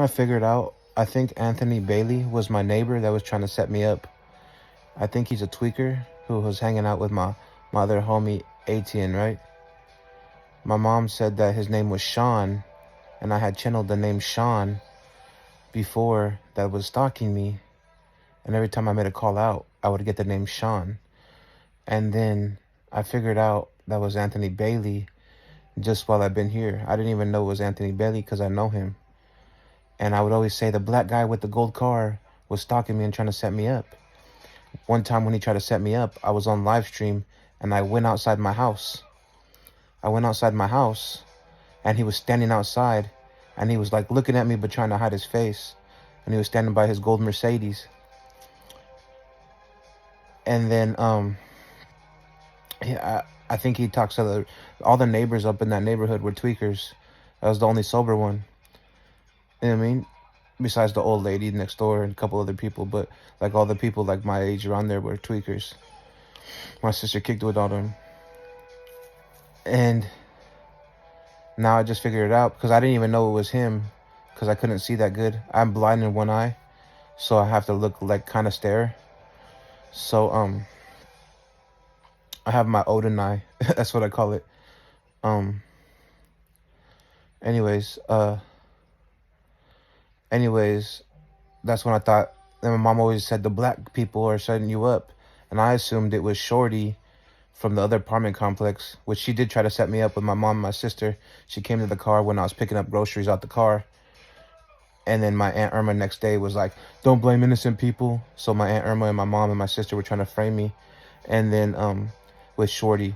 I figured out, I think Anthony Bailey was my neighbor that was trying to set me up. I think he's a tweaker who was hanging out with my other homie, Atian, right? My mom said that his name was Sean, and I had channeled the name Sean before that was stalking me. And every time I made a call out, I would get the name Sean. And then I figured out that was Anthony Bailey just while I've been here. I didn't even know it was Anthony Bailey because I know him. And I would always say the black guy with the gold car was stalking me and trying to set me up. One time when he tried to set me up, I was on live stream and I went outside my house. And he was standing outside and he was like looking at me but trying to hide his face. And he was standing by his gold Mercedes. And then I think he talks to all the neighbors up in that neighborhood were tweakers. I was the only sober one. You know what I mean? Besides the old lady next door and a couple other people, but like all the people like my age around there were tweakers. My sister kicked with all them. And now I just figured it out because I didn't even know it was him because I couldn't see that good. I'm blind in one eye, so I have to look like kind of stare. So I have my Odin eye. That's what I call it. Anyways, that's when I thought, and my mom always said the black people are setting you up. And I assumed it was Shorty from the other apartment complex, which she did try to set me up with my mom and my sister. She came to the car when I was picking up groceries out the car. And then my Aunt Irma next day was like, don't blame innocent people. So my Aunt Irma and my mom and my sister were trying to frame me. And then with Shorty.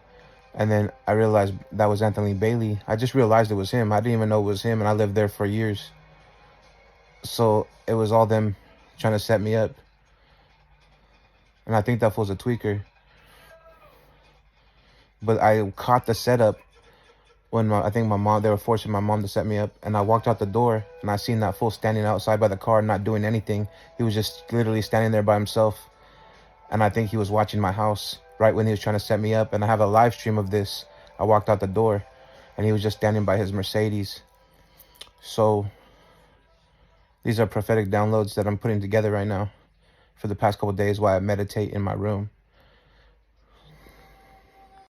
And then I realized that was Anthony Bailey. I just realized it was him. I didn't even know it was him, and I lived there for years. So it was all them trying to set me up. And I think that fool's a tweaker. But I caught the setup when they were forcing my mom to set me up. And I walked out the door and I seen that fool standing outside by the car not doing anything. He was just literally standing there by himself. And I think he was watching my house right when he was trying to set me up. And I have a live stream of this. I walked out the door and he was just standing by his Mercedes. So these are prophetic downloads that I'm putting together right now for the past couple of days while I meditate in my room.